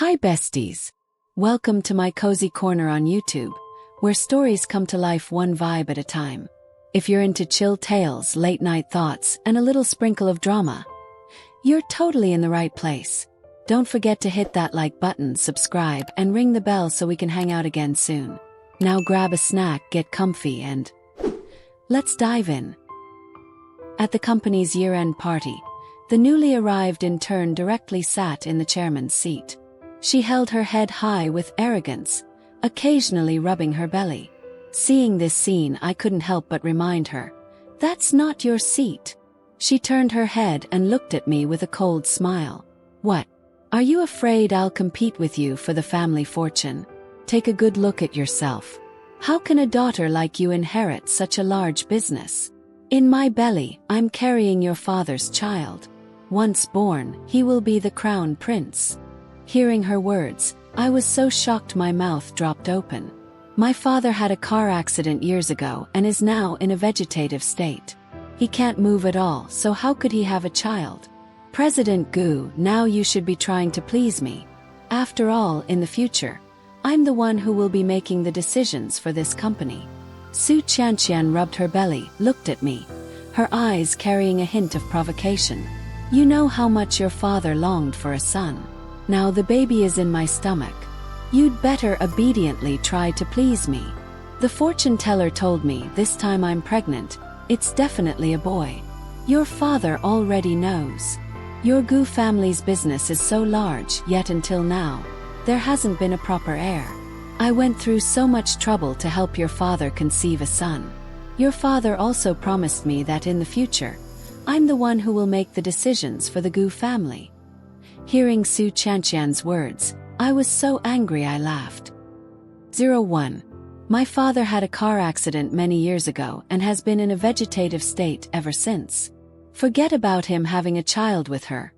Hi besties! Welcome to my cozy corner on YouTube, where stories come to life one vibe at a time. If you're into chill tales, late night thoughts, and a little sprinkle of drama, you're totally in the right place. Don't forget to hit that like button, subscribe, and ring the bell so we can hang out again soon. Now grab a snack, get comfy, and let's dive in. At the company's year-end party, the newly arrived intern directly sat in the chairman's seat. She held her head high with arrogance, occasionally rubbing her belly. Seeing this scene, I couldn't help but remind her, "That's not your seat." She turned her head and looked at me with a cold smile. "What? Are you afraid I'll compete with you for the family fortune? Take a good look at yourself. How can a daughter like you inherit such a large business? In my belly, I'm carrying your father's child. Once born, he will be the crown prince." Hearing her words, I was so shocked my mouth dropped open. My father had a car accident years ago and is now in a vegetative state. He can't move at all, so how could he have a child? President Gu, now you should be trying to please me. After all, in the future, I'm the one who will be making the decisions for this company. Su Qianqian rubbed her belly, looked at me, her eyes carrying a hint of provocation. "You know how much your father longed for a son. Now the baby is in my stomach. You'd better obediently try to please me. The fortune teller told me this time I'm pregnant. It's definitely a boy. Your father already knows. Your Gu family's business is so large, yet until now, there hasn't been a proper heir. I went through so much trouble to help your father conceive a son. Your father also promised me that in the future, I'm the one who will make the decisions for the Gu family." Hearing Su Qianqian's words, I was so angry I laughed. 01. My father had a car accident many years ago and has been in a vegetative state ever since. Forget about him having a child with her.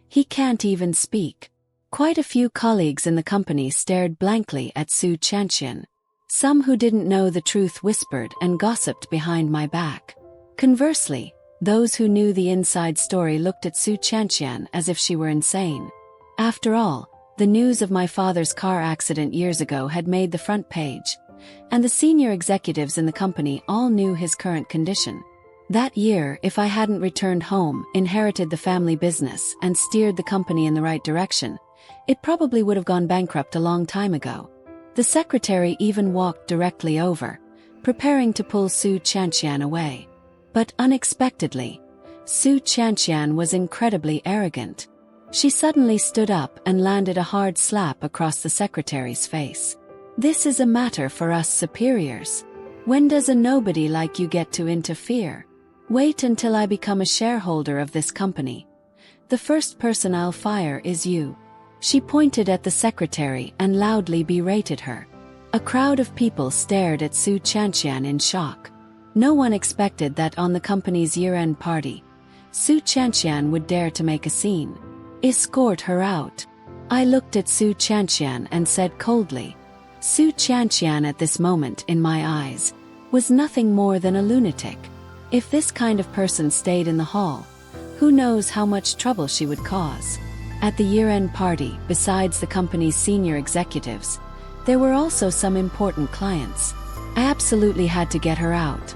He can't even speak. Quite a few colleagues in the company stared blankly at Su Qianqian. Some who didn't know the truth whispered and gossiped behind my back. Conversely, those who knew the inside story looked at Su Qianqian as if she were insane. After all, the news of my father's car accident years ago had made the front page, and the senior executives in the company all knew his current condition. That year, if I hadn't returned home, inherited the family business, and steered the company in the right direction, it probably would have gone bankrupt a long time ago. The secretary even walked directly over, preparing to pull Su Qianqian away. But unexpectedly, Su Qianqian was incredibly arrogant. She suddenly stood up and landed a hard slap across the secretary's face. "This is a matter for us superiors. When does a nobody like you get to interfere? Wait until I become a shareholder of this company. The first person I'll fire is you." She pointed at the secretary and loudly berated her. A crowd of people stared at Su Qianqian in shock. No one expected that on the company's year-end party, Su Qianqian would dare to make a scene. "Escort her out." I looked at Su Qianqian and said coldly. Su Qianqian at this moment, in my eyes, was nothing more than a lunatic. If this kind of person stayed in the hall, who knows how much trouble she would cause. At the year-end party, besides the company's senior executives, there were also some important clients. I absolutely had to get her out.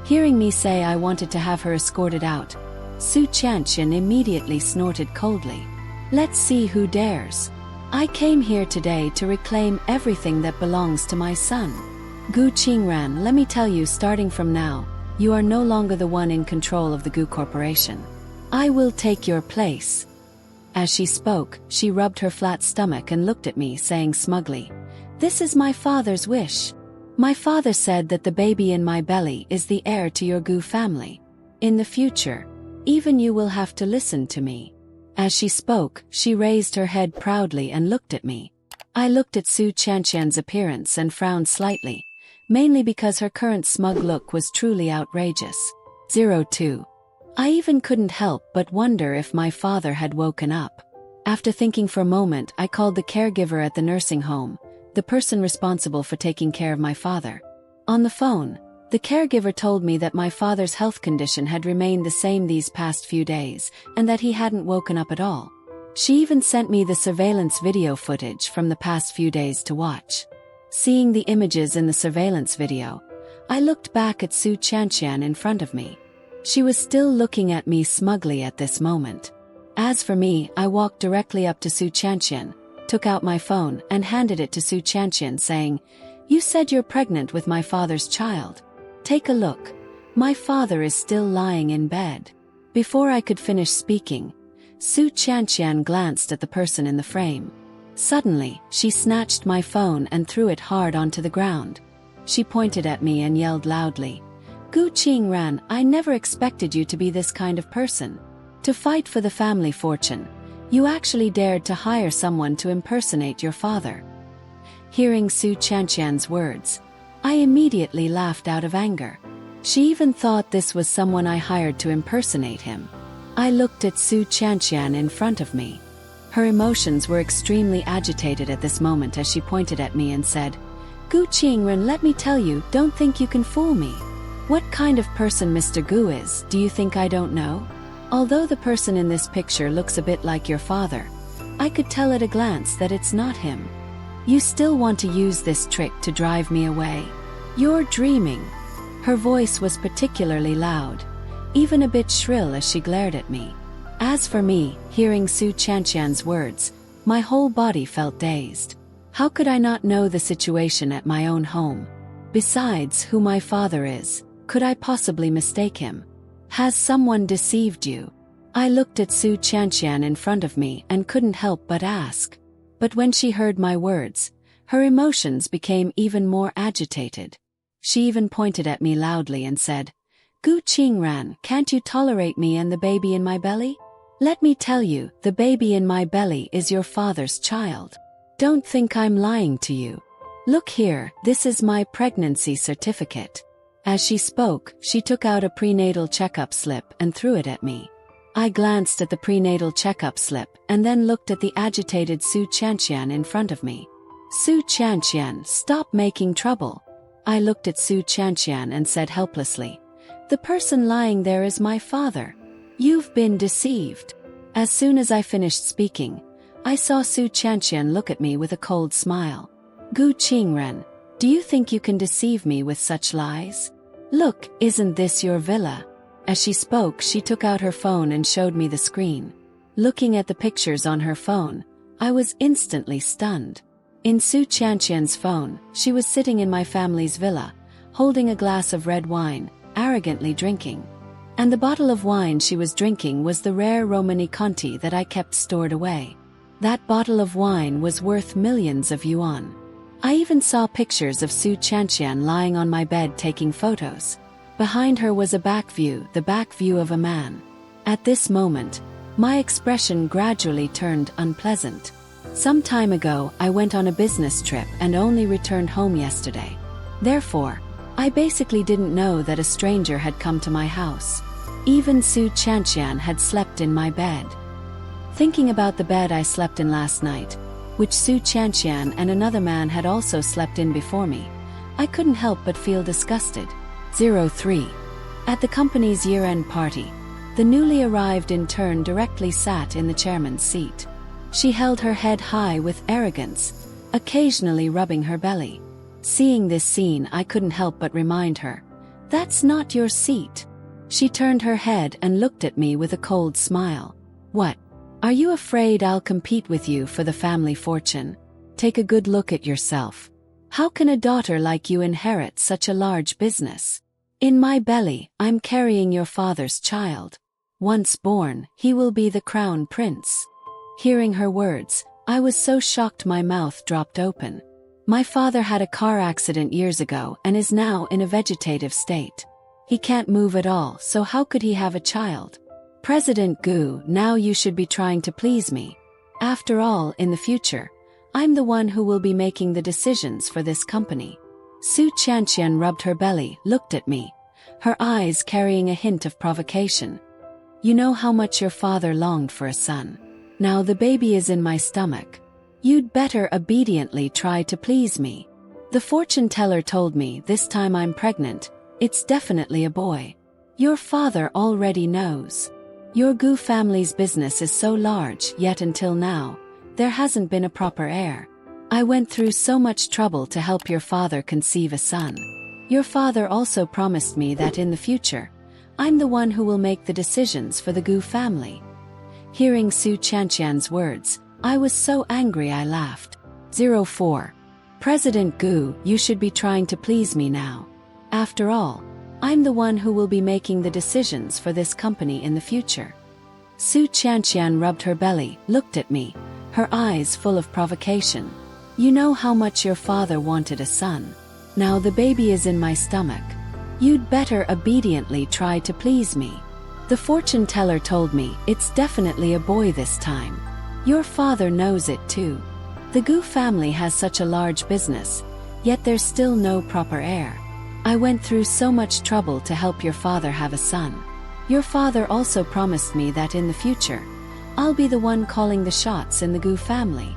Hearing me say I wanted to have her escorted out, Su Qianqian immediately snorted coldly. "Let's see who dares. I came here today to reclaim everything that belongs to my son. Gu Qingran, let me tell you, starting from now, you are no longer the one in control of the Gu Corporation. I will take your place." As she spoke, she rubbed her flat stomach and looked at me, saying smugly, "This is my father's wish. My father said that the baby in my belly is the heir to your Gu family. In the future, even you will have to listen to me." As she spoke, she raised her head proudly and looked at me. I looked at Su Qianqian's appearance and frowned slightly, mainly because her current smug look was truly outrageous. 02. I even couldn't help but wonder if my father had woken up. After thinking for a moment, I called the caregiver at the nursing home, the person responsible for taking care of my father. On the phone, the caregiver told me that my father's health condition had remained the same these past few days, and that he hadn't woken up at all. She even sent me the surveillance video footage from the past few days to watch. Seeing the images in the surveillance video, I looked back at Su Chanxian in front of me. She was still looking at me smugly at this moment. As for me, I walked directly up to Su Chanxian, took out my phone and handed it to Su Chanxian saying, "You said you're pregnant with my father's child. Take a look. My father is still lying in bed." Before I could finish speaking, Su Chanxian glanced at the person in the frame. Suddenly, she snatched my phone and threw it hard onto the ground. She pointed at me and yelled loudly, "Gu Qingran, I never expected you to be this kind of person. To fight for the family fortune, you actually dared to hire someone to impersonate your father." Hearing Su Chanxian's words, I immediately laughed out of anger. She even thought this was someone I hired to impersonate him. I looked at Su Chanxian in front of me. Her emotions were extremely agitated at this moment as she pointed at me and said, "Gu Qingran, let me tell you, don't think you can fool me. What kind of person Mr. Gu is, do you think I don't know? Although the person in this picture looks a bit like your father, I could tell at a glance that it's not him. You still want to use this trick to drive me away? You're dreaming." Her voice was particularly loud, even a bit shrill as she glared at me. As for me, hearing Su Chanxian's words, my whole body felt dazed. How could I not know the situation at my own home? Besides, who my father is, could I possibly mistake him? Has someone deceived you? I looked at Su Chanxian in front of me and couldn't help but ask. But when she heard my words, her emotions became even more agitated. She even pointed at me loudly and said, "Gu Qingran, can't you tolerate me and the baby in my belly? Let me tell you, the baby in my belly is your father's child. Don't think I'm lying to you. Look here, this is my pregnancy certificate." As she spoke, she took out a prenatal checkup slip and threw it at me. I glanced at the prenatal checkup slip and then looked at the agitated Su Chanxian in front of me. "Su Chanxian, stop making trouble." I looked at Su Chanxian and said helplessly, "The person lying there is my father. You've been deceived." As soon as I finished speaking, I saw Su Chanxian look at me with a cold smile. "Gu Qingran, do you think you can deceive me with such lies? Look, isn't this your villa?" As she spoke, she took out her phone and showed me the screen. Looking at the pictures on her phone, I was instantly stunned. In Su Chanxian's phone, she was sitting in my family's villa, holding a glass of red wine, arrogantly drinking. And the bottle of wine she was drinking was the rare Romani Conti that I kept stored away. That bottle of wine was worth millions of yuan. I even saw pictures of Su Chanxian lying on my bed taking photos. Behind her was a back view, the back view of a man. At this moment, my expression gradually turned unpleasant. Some time ago, I went on a business trip and only returned home yesterday. Therefore, I basically didn't know that a stranger had come to my house. Even Su Chanxian had slept in my bed. Thinking about the bed I slept in last night, which Su Chanxian and another man had also slept in before me, I couldn't help but feel disgusted. 03. At the company's year-end party, the newly arrived intern directly sat in the chairman's seat. She held her head high with arrogance, occasionally rubbing her belly. Seeing this scene, I couldn't help but remind her, "That's not your seat." She turned her head and looked at me with a cold smile. "What? Are you afraid I'll compete with you for the family fortune? Take a good look at yourself. How can a daughter like you inherit such a large business? In my belly, I'm carrying your father's child. Once born, he will be the crown prince." Hearing her words, I was so shocked my mouth dropped open. My father had a car accident years ago and is now in a vegetative state. He can't move at all, so how could he have a child? President Gu, now you should be trying to please me. After all, in the future, I'm the one who will be making the decisions for this company. Su Chanxian rubbed her belly, looked at me, her eyes carrying a hint of provocation. "You know how much your father longed for a son. Now the baby is in my stomach. You'd better obediently try to please me. The fortune teller told me this time I'm pregnant. It's definitely a boy. Your father already knows." Your Gu family's business is so large, yet until now, there hasn't been a proper heir. I went through so much trouble to help your father conceive a son. Your father also promised me that in the future, I'm the one who will make the decisions for the Gu family. Hearing Su Chanqian's words, I was so angry I laughed. 04. President Gu, you should be trying to please me now. After all, I'm the one who will be making the decisions for this company in the future. Su Chanqian rubbed her belly, looked at me, her eyes full of provocation. You know how much your father wanted a son. Now the baby is in my stomach. You'd better obediently try to please me. The fortune teller told me it's definitely a boy this time. Your father knows it too. The Gu family has such a large business, yet there's still no proper heir. I went through so much trouble to help your father have a son. Your father also promised me that in the future, I'll be the one calling the shots in the Gu family.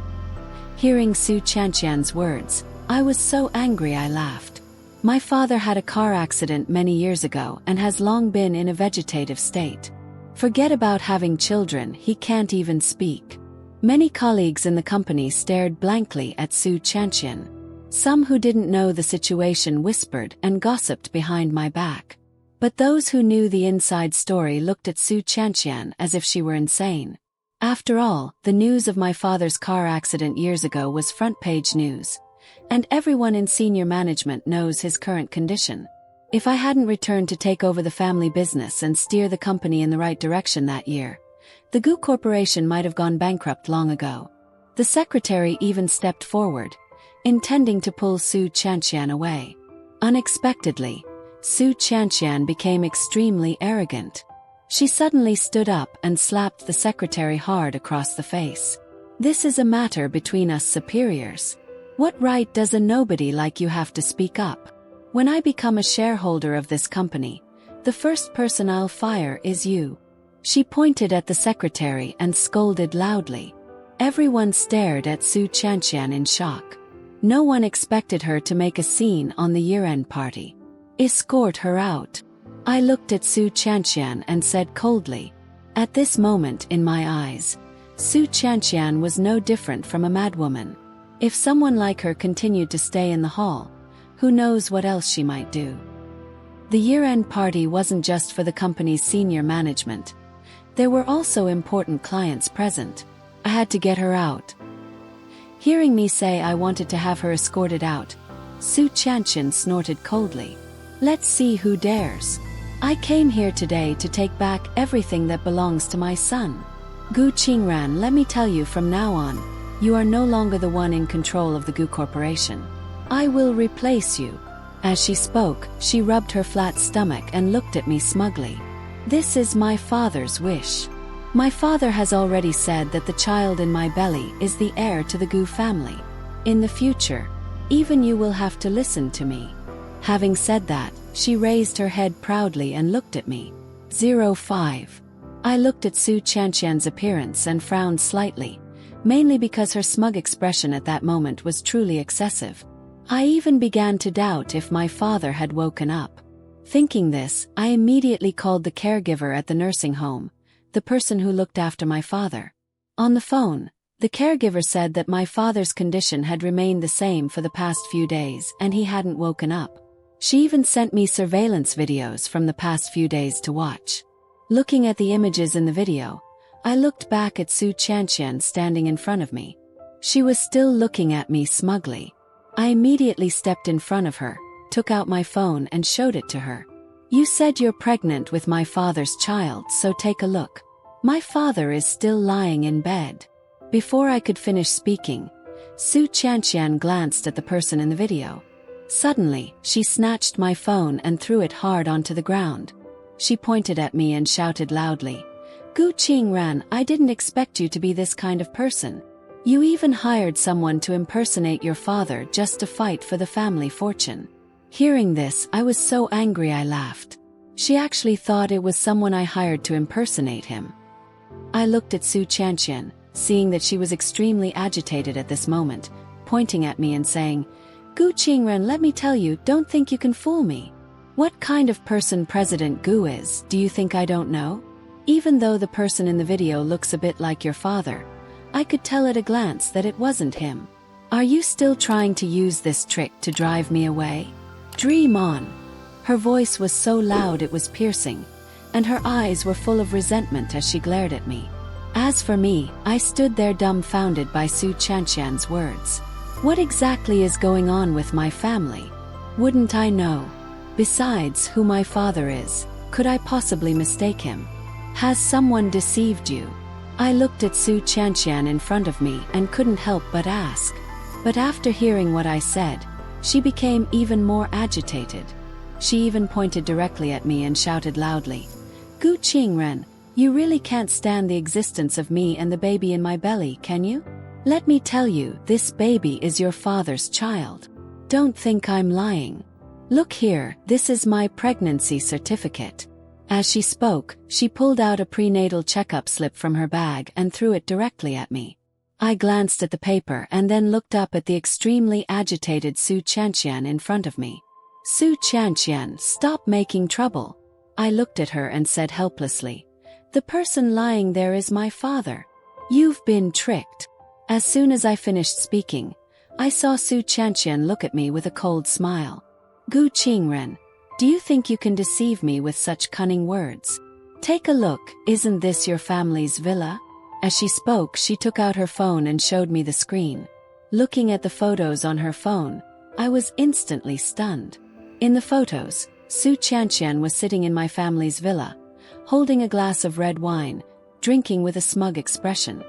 Hearing Su Chanqian's words, I was so angry I laughed. My father had a car accident many years ago and has long been in a vegetative state. Forget about having children, he can't even speak. Many colleagues in the company stared blankly at Su Chanqian. Some who didn't know the situation whispered and gossiped behind my back. But those who knew the inside story looked at Su Chanqian as if she were insane. After all, the news of my father's car accident years ago was front-page news. And everyone in senior management knows his current condition. If I hadn't returned to take over the family business and steer the company in the right direction that year, the Gu Corporation might have gone bankrupt long ago. The secretary even stepped forward, intending to pull Su Chanqian away. Unexpectedly, Su Chanqian became extremely arrogant. She suddenly stood up and slapped the secretary hard across the face. This is a matter between us superiors. What right does a nobody like you have to speak up? When I become a shareholder of this company, the first person I'll fire is you. She pointed at the secretary and scolded loudly. Everyone stared at Su Chanqian in shock. No one expected her to make a scene on the year-end party. Escort her out. I looked at Su Chanqian and said coldly. At this moment in my eyes, Su Chanqian was no different from a madwoman. If someone like her continued to stay in the hall, who knows what else she might do. The year-end party wasn't just for the company's senior management. There were also important clients present. I had to get her out. Hearing me say I wanted to have her escorted out, Su Chanqian snorted coldly. Let's see who dares. I came here today to take back everything that belongs to my son. Gu Qingran, let me tell you from now on, you are no longer the one in control of the Gu Corporation. I will replace you. As she spoke, she rubbed her flat stomach and looked at me smugly. This is my father's wish. My father has already said that the child in my belly is the heir to the Gu family. In the future, even you will have to listen to me. Having said that, she raised her head proudly and looked at me. 05. I looked at Su Chanqian's appearance and frowned slightly, mainly because her smug expression at that moment was truly excessive. I even began to doubt if my father had woken up. Thinking this, I immediately called the caregiver at the nursing home, the person who looked after my father. On the phone, the caregiver said that my father's condition had remained the same for the past few days and he hadn't woken up. She even sent me surveillance videos from the past few days to watch. Looking at the images in the video, I looked back at Su Chanqian standing in front of me. She was still looking at me smugly. I immediately stepped in front of her, took out my phone and showed it to her. You said you're pregnant with my father's child, so take a look. My father is still lying in bed. Before I could finish speaking, Su Chanqian glanced at the person in the video. Suddenly, she snatched my phone and threw it hard onto the ground. She pointed at me and shouted loudly, Gu Qingran, I didn't expect you to be this kind of person. You even hired someone to impersonate your father just to fight for the family fortune. Hearing this, I was so angry I laughed. She actually thought it was someone I hired to impersonate him. I looked at Su Chanqian, seeing that she was extremely agitated at this moment, pointing at me and saying, Gu Qingran, let me tell you, don't think you can fool me. What kind of person President Gu is, do you think I don't know? Even though the person in the video looks a bit like your father, I could tell at a glance that it wasn't him. Are you still trying to use this trick to drive me away? Dream on. Her voice was so loud it was piercing, and her eyes were full of resentment as she glared at me. As for me, I stood there dumbfounded by Su Chanxian's words. What exactly is going on with my family? Wouldn't I know? Besides, who my father is, could I possibly mistake him? Has someone deceived you? I looked at Su Chanxian in front of me and couldn't help but ask. But after hearing what I said, she became even more agitated. She even pointed directly at me and shouted loudly, "Gu Qingren, you really can't stand the existence of me and the baby in my belly, can you? Let me tell you, this baby is your father's child. Don't think I'm lying. Look here, this is my pregnancy certificate." As she spoke, she pulled out a prenatal checkup slip from her bag and threw it directly at me. I glanced at the paper and then looked up at the extremely agitated Su Chanxian in front of me. "Su Chanxian, stop making trouble." I looked at her and said helplessly, "The person lying there is my father. You've been tricked." As soon as I finished speaking, I saw Su Chanxian look at me with a cold smile. "Gu Qingren, do you think you can deceive me with such cunning words? Take a look, isn't this your family's villa?" As she spoke, she took out her phone and showed me the screen. Looking at the photos on her phone, I was instantly stunned. In the photos, Su Chanxian was sitting in my family's villa, holding a glass of red wine, drinking with a smug expression.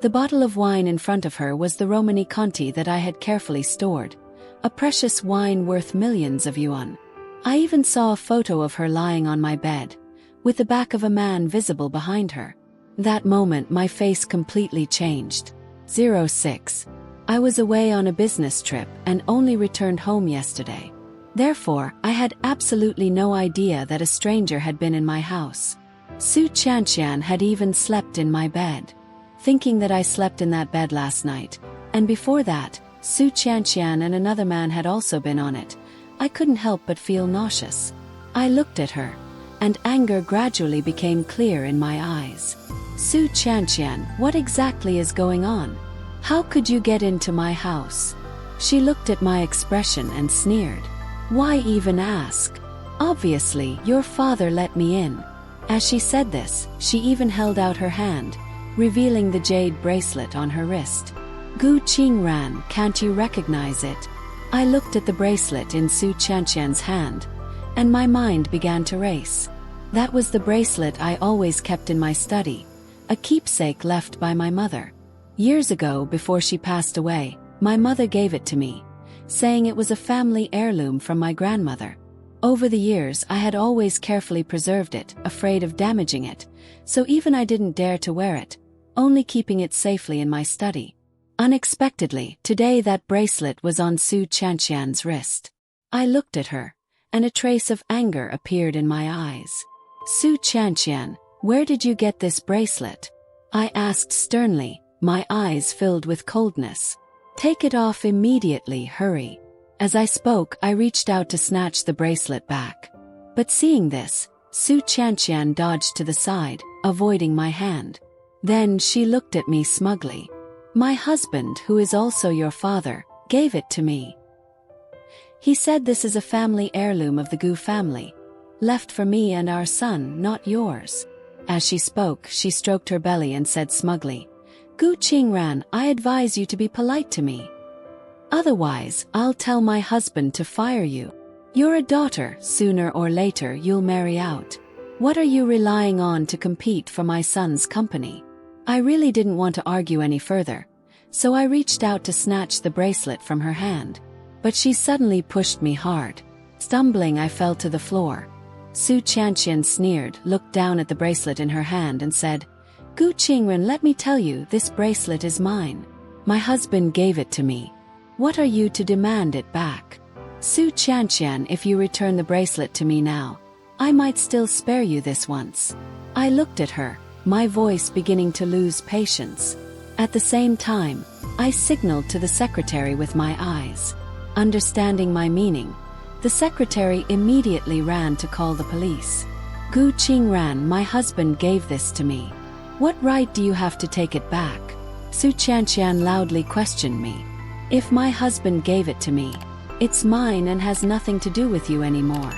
The bottle of wine in front of her was the Romani Conti that I had carefully stored, a precious wine worth millions of yuan. I even saw a photo of her lying on my bed, with the back of a man visible behind her. That moment my face completely changed. 06. I was away on a business trip and only returned home yesterday. Therefore, I had absolutely no idea that a stranger had been in my house. Su Chanxian had even slept in my bed. Thinking that I slept in that bed last night, and before that, Su Chanxian and another man had also been on it, I couldn't help but feel nauseous. I looked at her, and anger gradually became clear in my eyes. "Su Chanxian, what exactly is going on? How could you get into my house?" She looked at my expression and sneered. "Why even ask? Obviously, your father let me in." As she said this, she even held out her hand, revealing the jade bracelet on her wrist. "Gu Qingran, can't you recognize it?" I looked at the bracelet in Su Chanxian's hand, and my mind began to race. That was the bracelet I always kept in my study, a keepsake left by my mother. Years ago, before she passed away, my mother gave it to me, saying it was a family heirloom from my grandmother. Over the years, I had always carefully preserved it, afraid of damaging it, so even I didn't dare to wear it, only keeping it safely in my study. Unexpectedly, today that bracelet was on Su Chanxian's wrist. I looked at her, and a trace of anger appeared in my eyes. "Su Chanxian, where did you get this bracelet?" I asked sternly, my eyes filled with coldness. "Take it off immediately, hurry." As I spoke, I reached out to snatch the bracelet back. But seeing this, Su Chanxian dodged to the side, avoiding my hand. Then she looked at me smugly. "My husband, who is also your father, gave it to me. He said this is a family heirloom of the Gu family, left for me and our son, not yours." As she spoke, she stroked her belly and said smugly, "Gu Qingran, I advise you to be polite to me. Otherwise, I'll tell my husband to fire you. You're a daughter, sooner or later you'll marry out. What are you relying on to compete for my son's company?" I really didn't want to argue any further, so I reached out to snatch the bracelet from her hand. But she suddenly pushed me hard. Stumbling, I fell to the floor. Su Chanxian sneered, looked down at the bracelet in her hand and said, "Gu Qingren, let me tell you, this bracelet is mine. My husband gave it to me. What are you to demand it back? Su Chanxian, if you return the bracelet to me now, I might still spare you this once." I looked at her, my voice beginning to lose patience. At the same time, I signaled to the secretary with my eyes. Understanding my meaning, the secretary immediately ran to call the police. Gu Qingran, my husband gave this to me. What right do you have to take it back? Su Chanqian loudly questioned me. If my husband gave it to me, it's mine and has nothing to do with you anymore.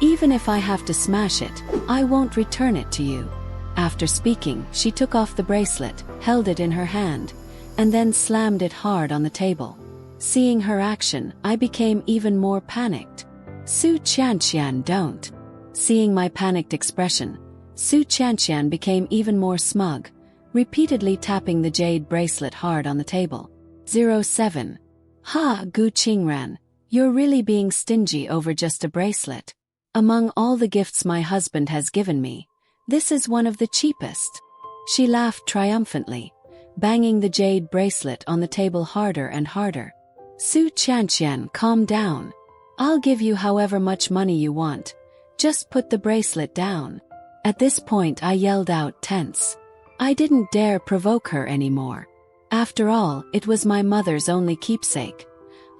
Even if I have to smash it, I won't return it to you. After speaking, she took off the bracelet, held it in her hand, and then slammed it hard on the table. Seeing her action, I became even more panicked. Su Chanqian, don't. Seeing my panicked expression, Su Chanqian became even more smug, repeatedly tapping the jade bracelet hard on the table. 07. Ha, Gu Qingran, you're really being stingy over just a bracelet. Among all the gifts my husband has given me, this is one of the cheapest. She laughed triumphantly, banging the jade bracelet on the table harder and harder. Su Chanqian, calm down. I'll give you however much money you want. Just put the bracelet down. At this point I yelled out, tense. I didn't dare provoke her anymore. After all, it was my mother's only keepsake.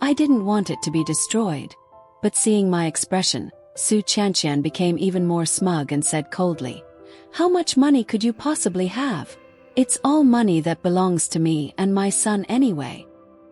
I didn't want it to be destroyed. But seeing my expression, Su Chanqian became even more smug and said coldly, how much money could you possibly have? It's all money that belongs to me and my son anyway.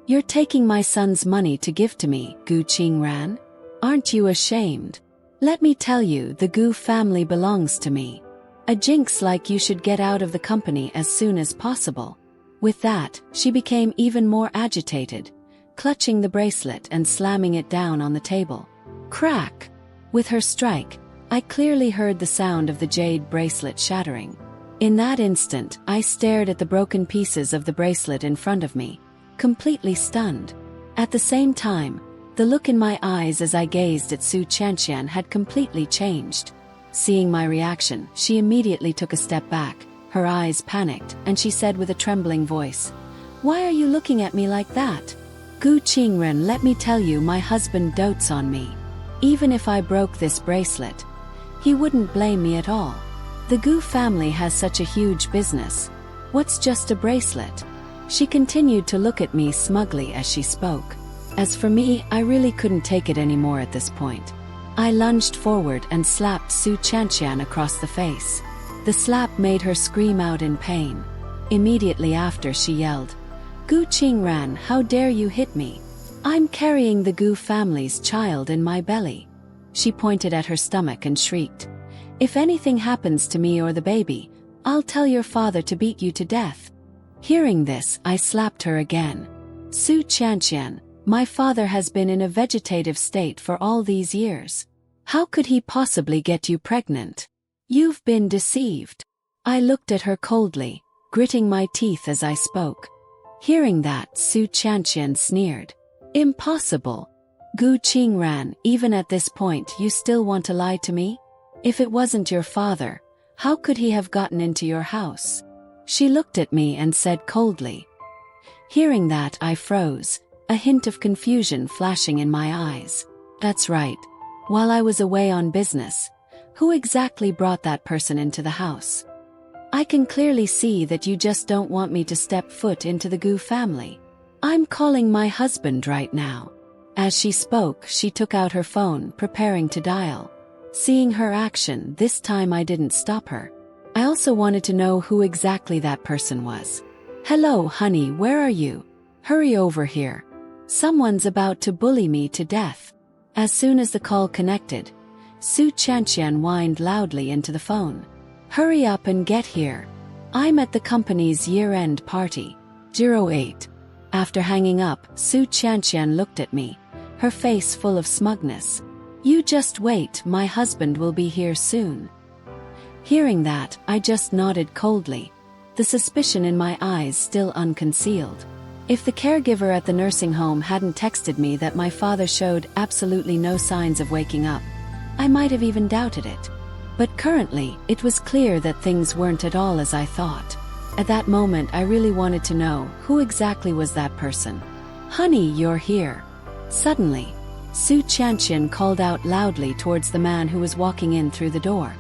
You're taking my son's money to give to me, Gu Qingran? Aren't you ashamed? Let me tell you, the Gu family belongs to me. A jinx like you should get out of the company as soon as possible. With that, she became even more agitated, clutching the bracelet and slamming it down on the table. Crack! With her strike, I clearly heard the sound of the jade bracelet shattering. In that instant, I stared at the broken pieces of the bracelet in front of me, completely stunned. At the same time, the look in my eyes as I gazed at Su Chanqian had completely changed. Seeing my reaction, she immediately took a step back, her eyes panicked, and she said with a trembling voice, why are you looking at me like that? Gu Qingran, let me tell you, my husband dotes on me. Even if I broke this bracelet, he wouldn't blame me at all. The Gu family has such a huge business. What's just a bracelet? She continued to look at me smugly as she spoke. As for me, I really couldn't take it anymore at this point. I lunged forward and slapped Su Chanqian across the face. The slap made her scream out in pain. Immediately after, she yelled, Gu Qingran, how dare you hit me? I'm carrying the Gu family's child in my belly. She pointed at her stomach and shrieked, if anything happens to me or the baby, I'll tell your father to beat you to death. Hearing this, I slapped her again. Su Chanqian, my father has been in a vegetative state for all these years. How could he possibly get you pregnant? You've been deceived. I looked at her coldly, gritting my teeth as I spoke. Hearing that, Su Chanqian sneered. Impossible. Gu Qingran, even at this point you still want to lie to me? If it wasn't your father, how could he have gotten into your house? She looked at me and said coldly. Hearing that, I froze, a hint of confusion flashing in my eyes. That's right. While I was away on business, who exactly brought that person into the house? I can clearly see that you just don't want me to step foot into the Gu family. I'm calling my husband right now. As she spoke, she took out her phone, preparing to dial. Seeing her action, this time I didn't stop her. I also wanted to know who exactly that person was. Hello, honey, where are you? Hurry over here. Someone's about to bully me to death. As soon as the call connected, Su Chanqian whined loudly into the phone. Hurry up and get here. I'm at the company's year-end party. 08. After hanging up, Su Chanqian looked at me, her face full of smugness. You just wait, my husband will be here soon. Hearing that, I just nodded coldly, the suspicion in my eyes still unconcealed. If the caregiver at the nursing home hadn't texted me that my father showed absolutely no signs of waking up, I might have even doubted it. But currently, it was clear that things weren't at all as I thought. At that moment, I really wanted to know who exactly was that person. Honey, you're here. Suddenly, Su Chanqian called out loudly towards the man who was walking in through the door.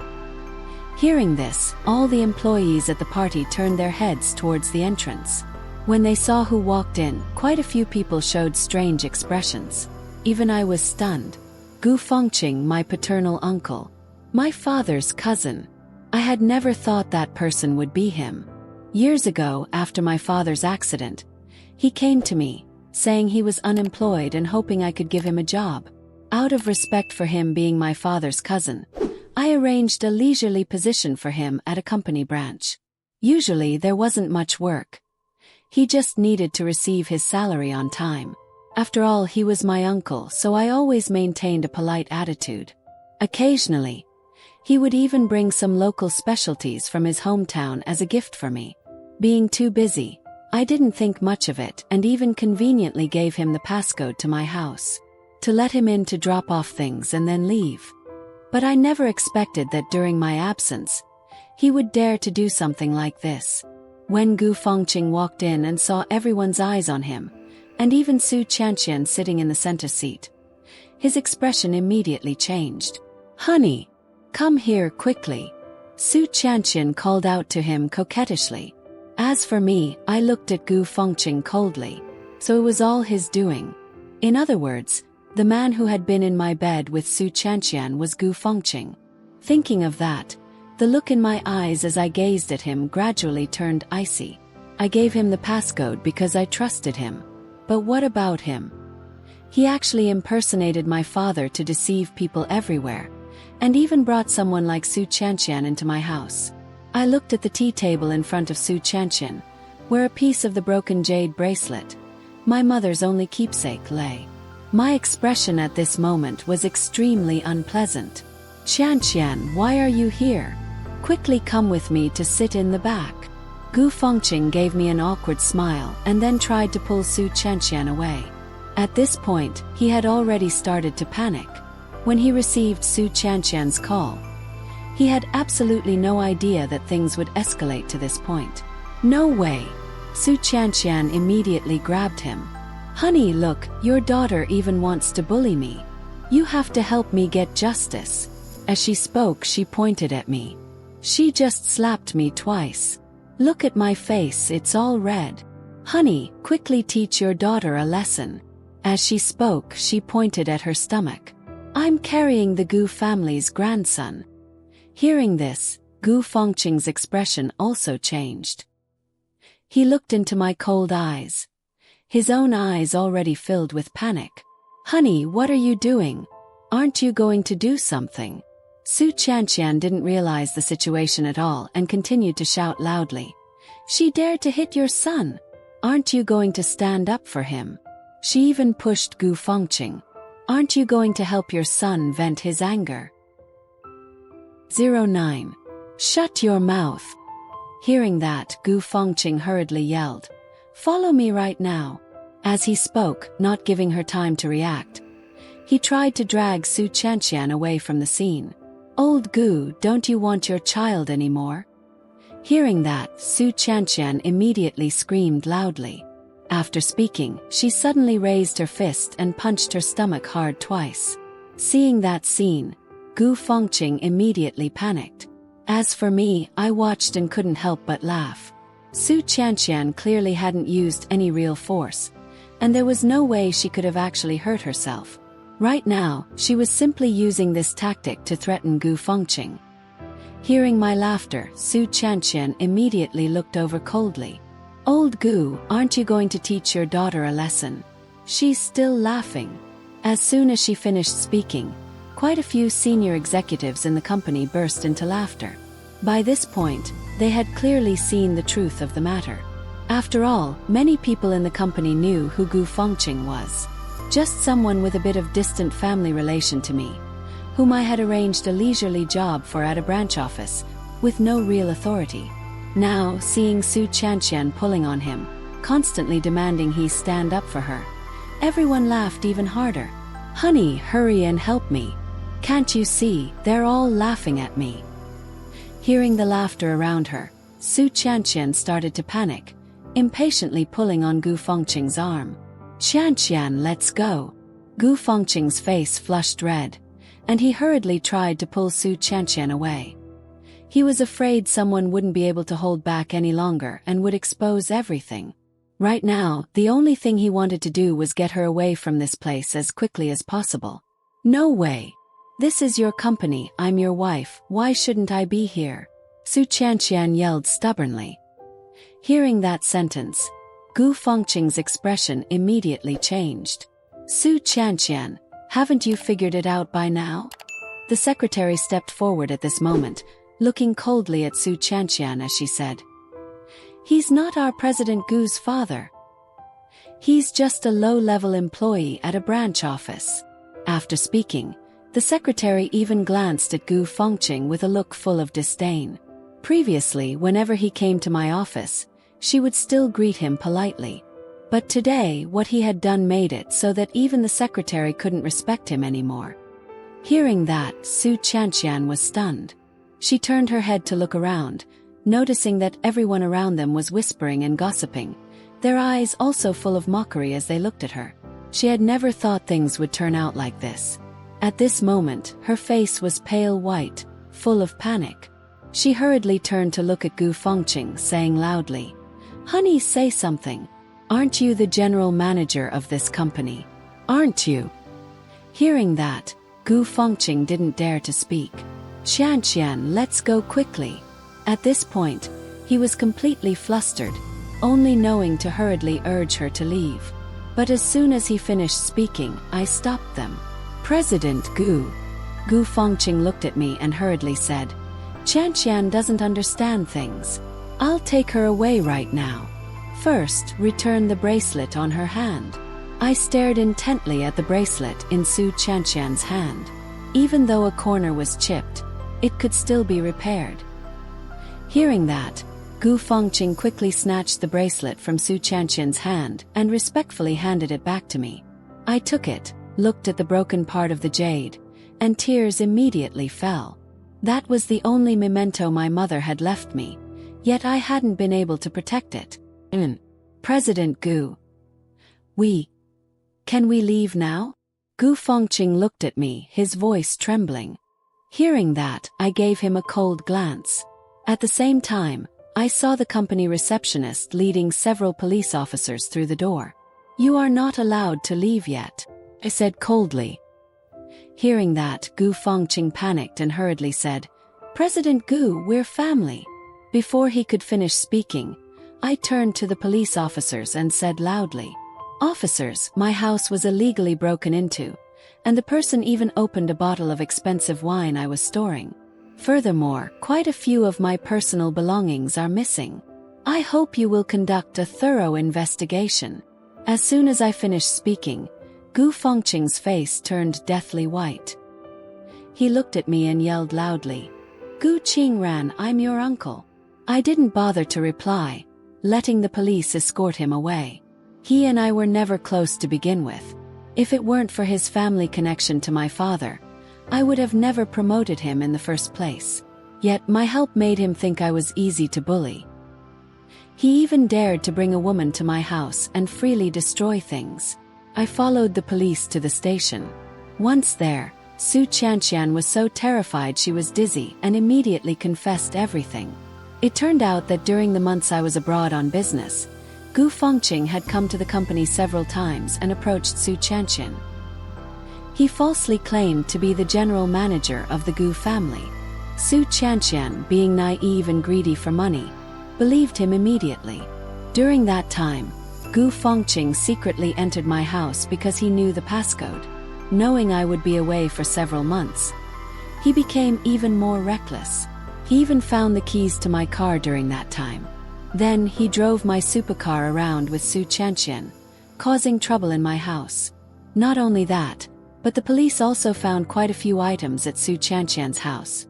Hearing this, all the employees at the party turned their heads towards the entrance. When they saw who walked in, quite a few people showed strange expressions. Even I was stunned. Gu Fengqing, my paternal uncle. My father's cousin. I had never thought that person would be him. Years ago, after my father's accident, he came to me, saying he was unemployed and hoping I could give him a job. Out of respect for him being my father's cousin, I arranged a leisurely position for him at a company branch. Usually there wasn't much work. He just needed to receive his salary on time. After all, he was my uncle, so I always maintained a polite attitude. Occasionally, he would even bring some local specialties from his hometown as a gift for me. Being too busy, I didn't think much of it and even conveniently gave him the passcode to my house, to let him in to drop off things and then leave. But I never expected that during my absence, he would dare to do something like this. When Gu Fengqing walked in and saw everyone's eyes on him, and even Su Qianqian sitting in the center seat, his expression immediately changed. "Honey, come here quickly," Su Qianqian called out to him coquettishly. As for me, I looked at Gu Fengqing coldly, so it was all his doing. In other words, the man who had been in my bed with Su Qianqian was Gu Fengqing. Thinking of that, the look in my eyes as I gazed at him gradually turned icy. I gave him the passcode because I trusted him. But what about him? He actually impersonated my father to deceive people everywhere, and even brought someone like Su Qianqian into my house. I looked at the tea table in front of Su Qianqian, where a piece of the broken jade bracelet, my mother's only keepsake, lay. My expression at this moment was extremely unpleasant. "Qianqian, why are you here? Quickly come with me to sit in the back." Gu Fengqing gave me an awkward smile and then tried to pull Su Qianqian away. At this point, he had already started to panic. When he received Su Qianqian's call, he had absolutely no idea that things would escalate to this point. "No way!" Su Qianqian immediately grabbed him. "Honey, look, your daughter even wants to bully me. You have to help me get justice." As she spoke, she pointed at me. "She just slapped me twice. Look at my face, it's all red. Honey, quickly teach your daughter a lesson." As she spoke, she pointed at her stomach. "I'm carrying the Gu family's grandson." Hearing this, Gu Fengqing's expression also changed. He looked into my cold eyes, his own eyes already filled with panic. "Honey, what are you doing? Aren't you going to do something?" Su Qianqian didn't realize the situation at all and continued to shout loudly. "She dared to hit your son. Aren't you going to stand up for him?" She even pushed Gu Fengqing. "Aren't you going to help your son vent his anger?" 09. "Shut your mouth." Hearing that, Gu Fengqing hurriedly yelled, "Follow me right now." As he spoke, not giving her time to react, he tried to drag Su Qianqian away from the scene. "Old Gu, don't you want your child anymore?" Hearing that, Su Qianqian immediately screamed loudly. After speaking, she suddenly raised her fist and punched her stomach hard twice. Seeing that scene, Gu Fengqing immediately panicked. As for me, I watched and couldn't help but laugh. Su Qianqian clearly hadn't used any real force, and there was no way she could have actually hurt herself. Right now, she was simply using this tactic to threaten Gu Fengqing. Hearing my laughter, Su Qianqian immediately looked over coldly. "Old Gu, aren't you going to teach your daughter a lesson?" She's still laughing. As soon as she finished speaking, quite a few senior executives in the company burst into laughter. By this point, they had clearly seen the truth of the matter. After all, many people in the company knew who Gu Fengqing was. Just someone with a bit of distant family relation to me, whom I had arranged a leisurely job for at a branch office, with no real authority. Now, seeing Su Qianqian pulling on him, constantly demanding he stand up for her, everyone laughed even harder. "Honey, hurry and help me. Can't you see, they're all laughing at me?" Hearing the laughter around her, Su Qianqian started to panic, impatiently pulling on Gu Fengqing's arm. "Qianqian, let's go." Gu Fengqing's face flushed red, and he hurriedly tried to pull Su Qianqian away. He was afraid someone wouldn't be able to hold back any longer and would expose everything. Right now, the only thing he wanted to do was get her away from this place as quickly as possible. "No way!" This is your company, I'm your wife, why shouldn't I be here? Su Chanxian yelled stubbornly. Hearing that sentence, Gu Fengqing's expression immediately changed. Su Chanxian, haven't you figured it out by now? The secretary stepped forward at this moment, looking coldly at Su Chanxian as she said, He's not our President Gu's father. He's just a low-level employee at a branch office. After speaking, the secretary even glanced at Gu Fengqing with a look full of disdain. Previously, whenever he came to my office, she would still greet him politely. But today, what he had done made it so that even the secretary couldn't respect him anymore. Hearing that, Su Chanxian was stunned. She turned her head to look around, noticing that everyone around them was whispering and gossiping, their eyes also full of mockery as they looked at her. She had never thought things would turn out like this. At this moment, her face was pale white, full of panic. She hurriedly turned to look at Gu Fengqing, saying loudly, Honey, say something. Aren't you the general manager of this company? Aren't you? Hearing that, Gu Fengqing didn't dare to speak. Xianxian, let's go quickly. At this point, he was completely flustered, only knowing to hurriedly urge her to leave. But as soon as he finished speaking, I stopped them. President Gu. Gu Fengqing looked at me and hurriedly said, Xianxian doesn't understand things. I'll take her away right now. First, return the bracelet on her hand. I stared intently at the bracelet in Su Chanxian's hand. Even though a corner was chipped, it could still be repaired. Hearing that, Gu Fengqing quickly snatched the bracelet from Su Chanxian's hand and respectfully handed it back to me. I took it, looked at the broken part of the jade, and tears immediately fell. That was the only memento my mother had left me, yet I hadn't been able to protect it. President Gu. Can we leave now? Gu Fengqing looked at me, his voice trembling. Hearing that, I gave him a cold glance. At the same time, I saw the company receptionist leading several police officers through the door. You are not allowed to leave yet, I said coldly. Hearing that, Gu Fengqing panicked and hurriedly said, President Gu, we're family. Before he could finish speaking, I turned to the police officers and said loudly, Officers, my house was illegally broken into, and the person even opened a bottle of expensive wine I was storing. Furthermore, quite a few of my personal belongings are missing. I hope you will conduct a thorough investigation. As soon as I finished speaking, Gu Fengqing's face turned deathly white. He looked at me and yelled loudly, Gu Qingran, I'm your uncle. I didn't bother to reply, letting the police escort him away. He and I were never close to begin with. If it weren't for his family connection to my father, I would have never promoted him in the first place. Yet my help made him think I was easy to bully. He even dared to bring a woman to my house and freely destroy things. I followed the police to the station. Once there, Su Chanxian was so terrified she was dizzy and immediately confessed everything. It turned out that during the months I was abroad on business, Gu Fengqing had come to the company several times and approached Su Chanxian. He falsely claimed to be the general manager of the Gu family. Su Chanxian, being naive and greedy for money, believed him immediately. During that time, Gu Fengqing secretly entered my house because he knew the passcode. Knowing I would be away for several months, he became even more reckless. He even found the keys to my car during that time. Then he drove my supercar around with Su Chanxian, causing trouble in my house. Not only that, but the police also found quite a few items at Su Chanxian's house.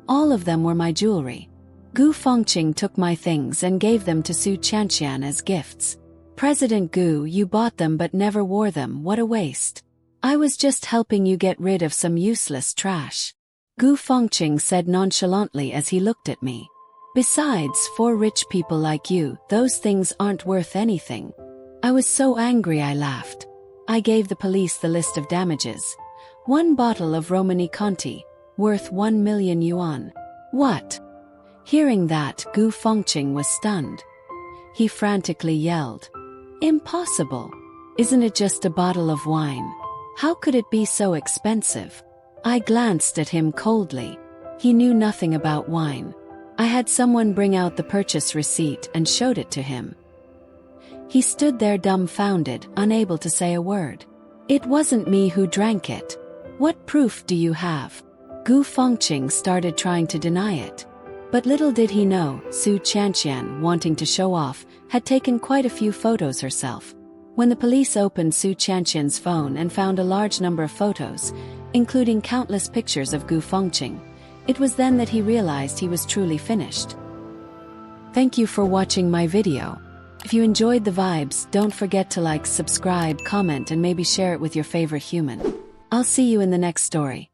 All of them were my jewelry. Gu Fengqing took my things and gave them to Su Chanxian as gifts. President Gu, you bought them but never wore them, what a waste. I was just helping you get rid of some useless trash. Gu Fengqing said nonchalantly as he looked at me. Besides, for rich people like you, those things aren't worth anything. I was so angry I laughed. I gave the police the list of damages. 1 bottle of Romani Conti, worth 1 million yuan. What? Hearing that, Gu Fengqing was stunned. He frantically yelled, Impossible! Isn't it just a bottle of wine? How could it be so expensive? I glanced at him coldly. He knew nothing about wine. I had someone bring out the purchase receipt and showed it to him. He stood there dumbfounded, unable to say a word. It wasn't me who drank it. What proof do you have? Gu Fengqing started trying to deny it. But little did he know, Su Chanxian, wanting to show off, had taken quite a few photos herself. When the police opened Su Chanxian's phone and found a large number of photos, including countless pictures of Gu Fengqing, it was then that he realized he was truly finished. Thank you for watching my video. If you enjoyed the vibes, don't forget to like, subscribe, comment, and maybe share it with your favorite human. I'll see you in the next story.